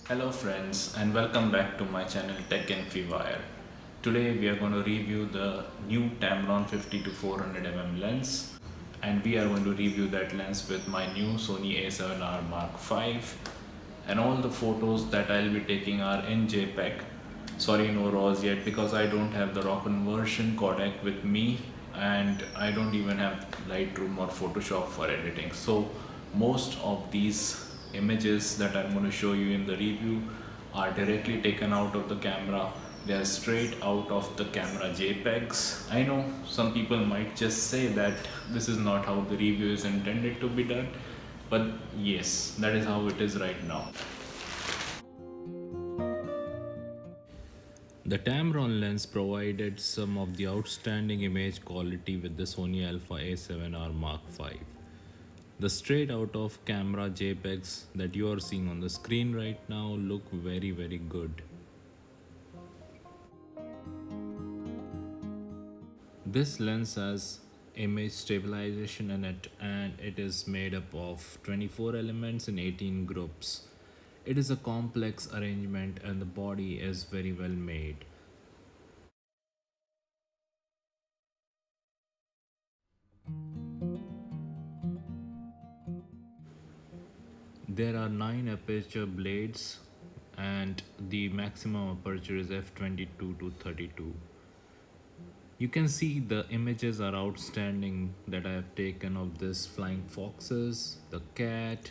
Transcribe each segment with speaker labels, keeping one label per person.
Speaker 1: Hello friends and welcome back to my channel Tech and Wire. Today we are going to review the new Tamron 50 to 400 mm lens, and we are going to review that lens with my new Sony A7R Mark 5, and all the photos that I'll be taking are in JPEG. Sorry, no RAWs yet because I don't have the raw conversion codec with me, and I don't even have Lightroom or Photoshop for editing. So most of these images that I'm going to show you in the review are directly taken out of the camera. They are straight out of the camera JPEGs. I know some people might just say that this is not how the review is intended to be done, but yes, that is how it is right now. The Tamron lens provided some of the outstanding image quality with the Sony Alpha A7R Mark 5. The straight out of camera JPEGs that you are seeing on the screen right now look very good. This lens has image stabilization in it, and it is made up of 24 elements in 18 groups. It is a complex arrangement and the body is very well made. There are 9 aperture blades and the maximum aperture is f22 to 32. You can see the images are outstanding that I have taken of this flying foxes, the cat.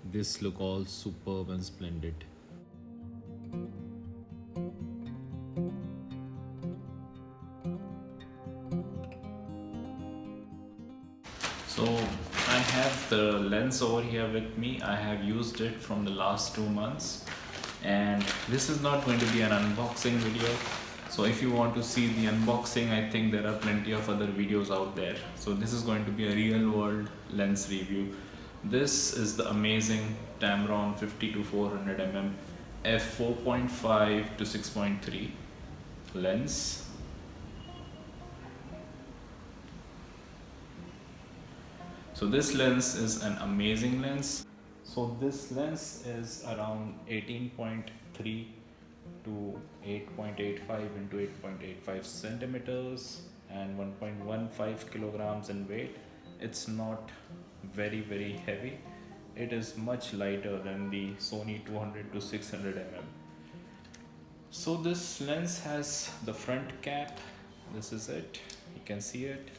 Speaker 1: This look all superb and splendid. So I have the lens over here with me. I have used it from the last 2 months, and this is not going to be an unboxing video. So if you want to see the unboxing, I think there are plenty of other videos out there. So this is going to be a real world lens review. This is the amazing Tamron 50 to 400 mm f4.5 to 6.3 lens. So this lens is an amazing lens. So this lens is around 18.3 to 8.85 into 8.85 centimeters and 1.15 kilograms in weight. It's not very heavy. It is much lighter than the Sony 200 to 600 mm. So this lens has the front cap. This is it. You can see it.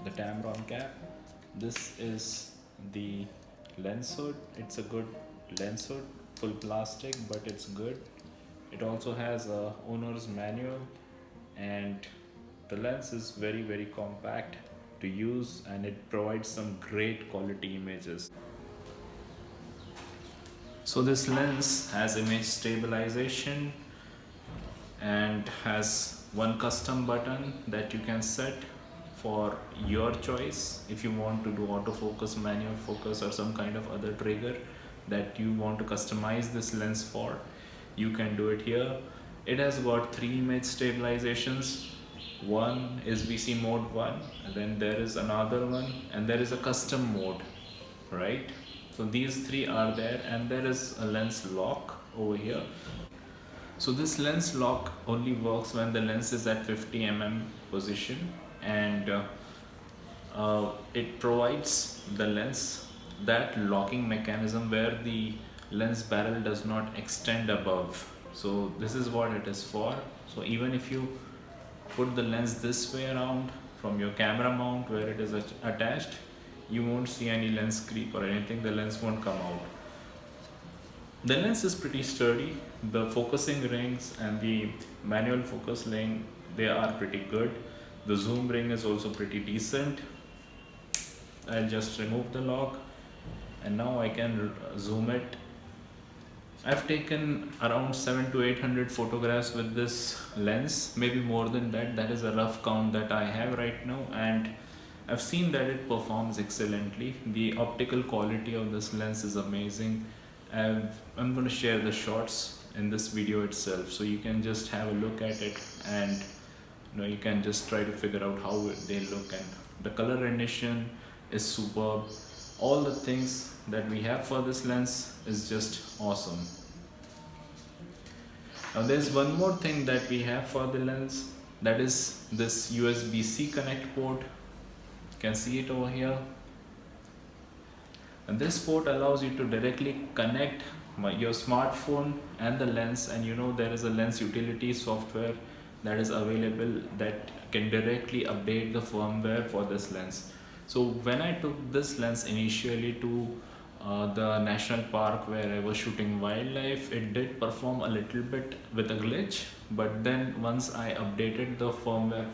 Speaker 1: The Tamron cap. This is the lens hood. It's a good lens hood, full plastic, but it's good. It also has a owner's manual, and the lens is very compact to use, and it provides some great quality images. So this lens has image stabilization and has one custom button that you can set for your choice. If you want to do autofocus, manual focus, or some kind of other trigger that you want to customize this lens for, you can do it here. It has got 3 image stabilizations. One is VC mode 1, and then there is another one, and there is a custom mode, right? So these 3 are there, and there is a lens lock over here. So this lens lock only works when the lens is at 50 mm position, and it provides the lens that locking mechanism where the lens barrel does not extend above. So this is what it is for. So even if you put the lens this way around from your camera mount where it is attached, you won't see any lens creep or anything. The lens won't come out. The lens is pretty sturdy. The focusing rings and the manual focus ring, they are pretty good. The zoom ring is also pretty decent. I'll just remove the lock, and now I can zoom it. I've taken around 700 to 800 photographs with this lens, maybe more than that. That is a rough count that I have right now, and I've seen that it performs excellently. The optical quality of this lens is amazing. I'm going to share the shots in this video itself, so you can just have a look at it, and you can just try to figure out how they look. And the color rendition is superb. all the things that we have for this lens is just awesome. Now there's one more thing that we have for the lens, that is this USB-C connect port. You can see it over here. And this port allows you to directly connect your smartphone and the lens, and you know there is a lens utility software that is available that can directly update the firmware for this lens. So when I took this lens initially to the national park where I was shooting wildlife, it did perform a little bit with a glitch, but then once I updated the firmware,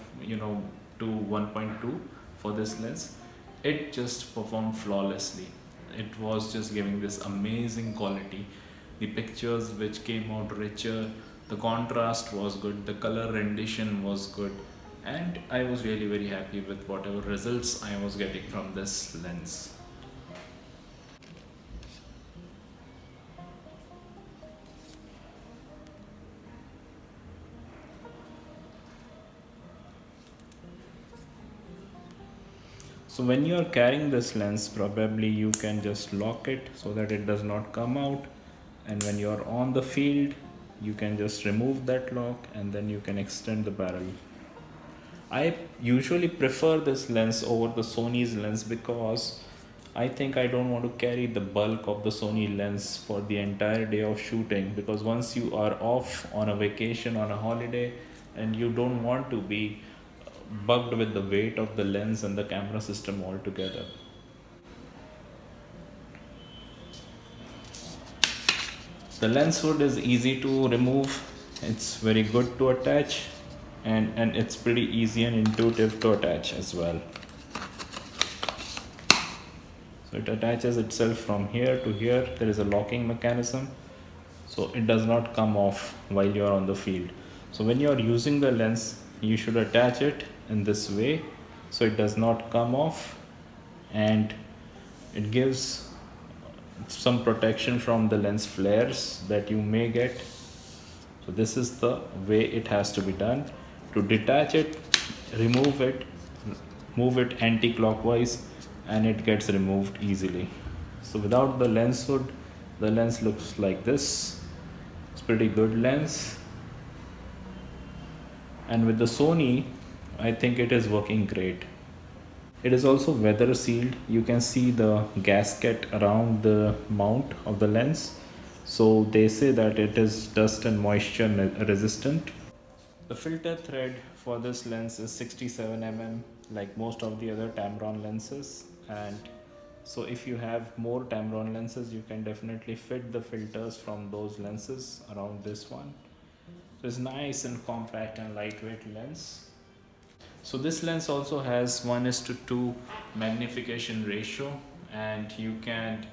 Speaker 1: to 1.2 for this lens, it just performed flawlessly. It was just giving this amazing quality. The pictures which came out richer, the contrast was good, the color rendition was good, and I was really very happy with whatever results I was getting from this lens. So when you are carrying this lens, probably you can just lock it so that it does not come out, and when you are on the field you can just remove that lock and then you can extend the barrel. I usually prefer this lens over the Sony's lens because I think I don't want to carry the bulk of the Sony lens for the entire day of shooting, because once you are off on a vacation, on a holiday, and you don't want to be bugged with the weight of the lens and the camera system altogether. The lens hood is easy to remove, it's very good to attach, and it's pretty easy and intuitive to attach as well. So it attaches itself from here to here. There is a locking mechanism, so it does not come off while you are on the field. So when you are using the lens, you should attach it in this way so it does not come off, and it gives some protection from the lens flares that you may get. So this is the way it has to be done. To detach it, remove it, move it anti-clockwise, and it gets removed easily. So without the lens hood, the lens looks like this. It's pretty good lens. And with the Sony, I think it is working great. It is also weather sealed. You can see the gasket around the mount of the lens. So they say that it is dust and moisture resistant. The filter thread for this lens is 67 mm, like most of the other Tamron lenses. And so if you have more Tamron lenses, you can definitely fit the filters from those lenses around this one. So it's nice and compact and lightweight lens. So this lens also has 1:2 magnification ratio, and you can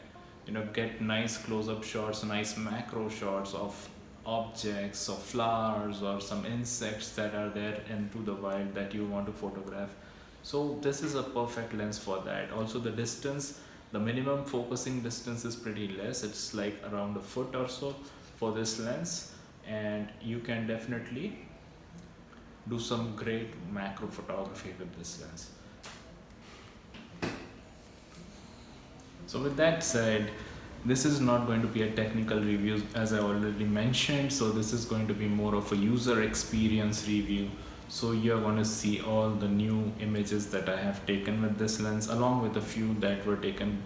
Speaker 1: get nice close-up shots, nice macro shots of objects or flowers or some insects that are there into the wild that you want to photograph. So this is a perfect lens for that. Also the distance, the minimum focusing distance is pretty less. It's like around a foot or so for this lens, and you can definitely do some great macro photography with this lens. So with that said, this is not going to be a technical review as I already mentioned. So this is going to be more of a user experience review. So you're going to see all the new images that I have taken with this lens, along with a few that were taken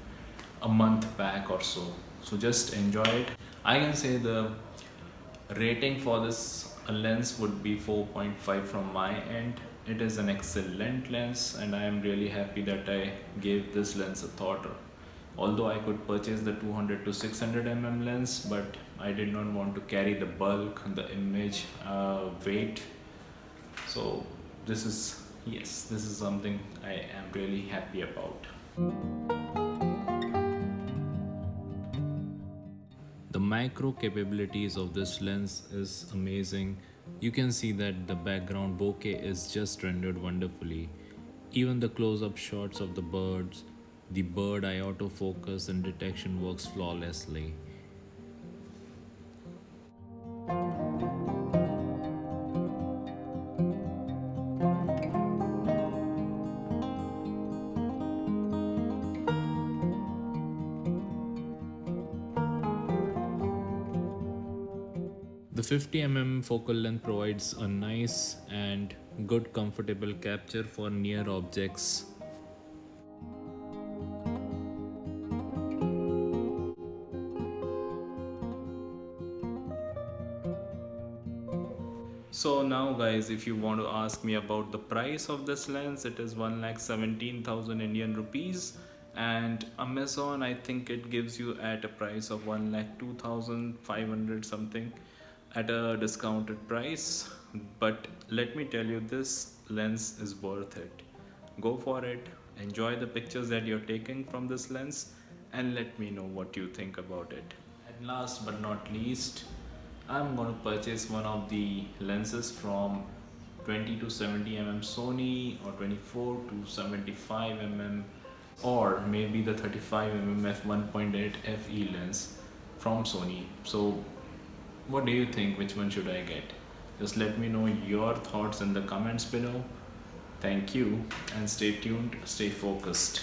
Speaker 1: a month back or so. So just enjoy it. I can say the rating for this lens would be 4.5 from my end. It is an excellent lens, and I am really happy that I gave this lens a thought. Although I could purchase the 200 to 600 mm lens, but I did not want to carry the bulk, the image weight. So this is something I am really happy about. The micro capabilities of this lens is amazing. You can see that the background bokeh is just rendered wonderfully. Even the close-up shots of the birds, the bird eye autofocus and detection works flawlessly. The 50 mm focal length provides a nice and good comfortable capture for near objects. So now guys, if you want to ask me about the price of this lens, it is 1,17,000 Indian rupees, and Amazon, I think it gives you at a price of 1,02,500 something at a discounted price. But let me tell you, this lens is worth it. Go for it, enjoy the pictures that you're taking from this lens, and let me know what you think about it. And last but not least, I'm going to purchase one of the lenses from 20 to 70 mm Sony, or 24 to 75 mm, or maybe the 35 mm f1.8 FE lens from Sony. So what do you think? Which one should I get? Just let me know your thoughts in the comments below. Thank you, and stay tuned, stay focused.